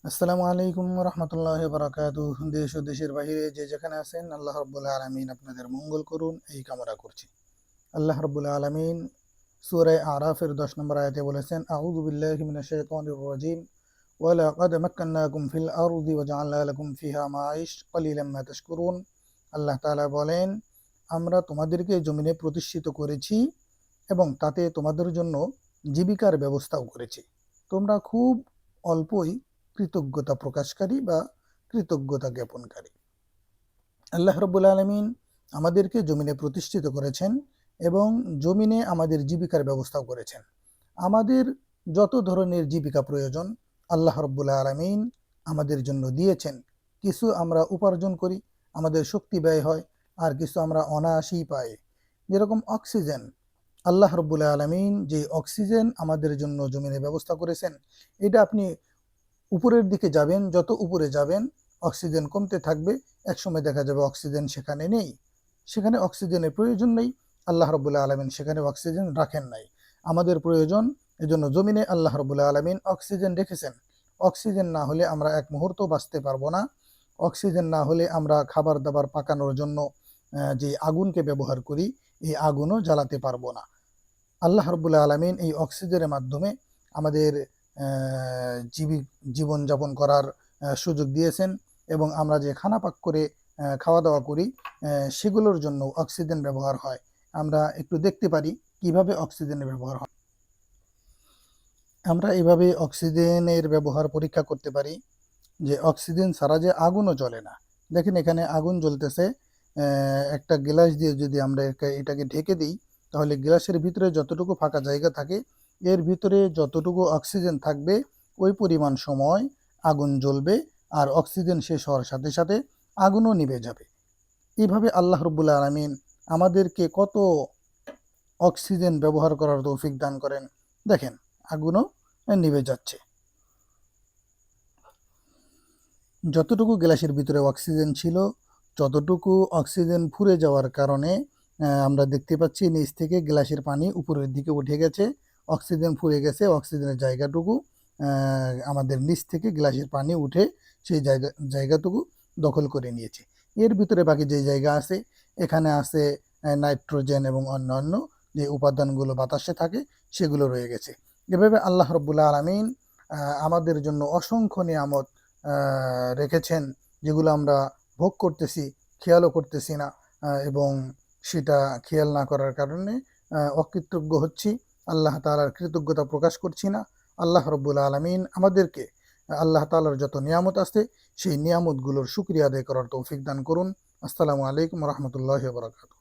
আসসালামু আলাইকুম রহমতুল্লাহ বারাকাতুহ। দেশ ও দেশের বাহিরে যে যেখানে আছেন, আল্লাহ রব্বুল আলমিন আপনাদের মঙ্গল করুন এই কামনা করছি। আল্লাহ রব্বুল আলমিন সূরা আরাফের 10 নম্বর আয়াতে বলেছেন, আউযু বিল্লাহি মিনাশ শাইতানির রাজিম, ওয়ালাকাদ মাক্কান্নাকুম ফিল আরদি ওয়াজআলনা লাকুম ফিহা মাঈশ ক্বালিলাম মা তাশকুরুন। আল্লাহ তাআলা বলেন, আমরা তোমাদেরকে জমিনে প্রতিষ্ঠিত করেছি এবং তাতে তোমাদের জন্য জীবিকার ব্যবস্থাও করেছি। তোমরা খুব অল্পই কৃতজ্ঞতা প্রকাশকারী বা কৃতজ্ঞতা জ্ঞাপনকারী। আল্লাহ রব্বুল আলমিন আমাদেরকে জমিনে প্রতিষ্ঠিত করেছেন এবং জমিনে আমাদের জীবিকার ব্যবস্থাও করেছেন। আমাদের যত ধরনের জীবিকা প্রয়োজন আল্লাহ রব্বুল আলমিন আমাদের জন্য দিয়েছেন। কিছু আমরা উপার্জন করি, আমাদের শক্তি ব্যয় হয়, আর কিছু আমরা অনায়াসেই পাই। যেরকম অক্সিজেন, আল্লাহ রব্বুল আলমিন যে অক্সিজেন আমাদের জন্য জমিনে ব্যবস্থা করেছেন, এটা আপনি উপরের দিকে যাবেন, যত উপরে যাবেন অক্সিজেন কমতে থাকবে, একসময় দেখা যাবে অক্সিজেন সেখানে নেই, সেখানে অক্সিজেনের প্রয়োজন নেই। আল্লাহ রব্বুল আলমিন সেখানে অক্সিজেন রাখেন নাই, আমাদের প্রয়োজন, এজন্য জমিনে আল্লাহ রব্বুল আলমিন অক্সিজেন রেখেছেন। অক্সিজেন না হলে আমরা এক মুহূর্ত বাঁচতে পারবো না। অক্সিজেন না হলে আমরা খাবার দাবার পাকানোর জন্য যে আগুনকে ব্যবহার করি, এই আগুনও জ্বালাতে পারবো না। আল্লাহ রব্বুল আলমিন এই অক্সিজেনের মাধ্যমে আমাদের জীবনযাপন করার সুযোগ দিয়েছেন এবং আমরা যে খানা পাক করে খাওয়া দাওয়া করি সেগুলোর জন্য অক্সিজেন ব্যবহার হয়। আমরা একটু দেখতে পারি কিভাবে অক্সিজেনের ব্যবহার হয়। আমরা এভাবে অক্সিজেনের ব্যবহার পরীক্ষা করতে পারি যে অক্সিজেন ছাড়া যে আগুনও জ্বলে না। দেখেন এখানে আগুন জ্বলতেছে, একটা গ্লাস দিয়ে যদি আমরা এটাকে ঢেকে দিই, তাহলে গ্লাসের ভিতরে যতটুকু ফাঁকা জায়গা থাকে এর ভিতরে যতটুকু অক্সিজেন থাকবে ওই পরিমাণ সময় আগুন জ্বলবে, আর অক্সিজেন শেষ হওয়ার সাথে সাথে আগুনও নিভে যাবে। এইভাবে আল্লাহ রব্বুল আলামিন আমাদেরকে কত অক্সিজেন ব্যবহার করার তৌফিক দান করেন। দেখেন আগুনও নিভে যাচ্ছে। যতটুকু গ্লাসের ভিতরে অক্সিজেন ছিল ততটুকু অক্সিজেন ফুরে যাওয়ার কারণে আমরা দেখতে পাচ্ছি নিচ থেকে গ্লাসের পানি উপরের দিকে উঠে গেছে, অক্সিজেন ফুরে গেছে, অক্সিজেনের জায়গাটুকু আমাদের নিচ থেকে গ্লাসের পানি উঠে সেই জায়গাটুকু দখল করে নিয়েছে। এর ভিতরে বাকি যে জায়গা আছে এখানে আছে নাইট্রোজেন এবং অন্যান্য যে উপাদানগুলো বাতাসে থাকে সেগুলো রয়ে গেছে। এভাবে আল্লাহ রব্বুল আলামিন আমাদের জন্য অসংখ্য নিয়ামত রেখেছেন, যেগুলো আমরা ভোগ করতেছি, খেয়ালও করতেছি না, এবং সেটা খেয়াল না করার কারণে অকৃতজ্ঞ হচ্ছি, আল্লাহ তাআলার কৃতজ্ঞতা প্রকাশ করছি না। আল্লাহ রব্বুল আলামিন আমাদেরকে আল্লাহ তাআলার যত নিয়ামত আছে সেই নিয়ামতগুলোর শুকরিয়া আদায় করার তৌফিক দান করুন। আসসালামু আলাইকুম রহমতুল্লাহি ওয়া বারাকাতুহু।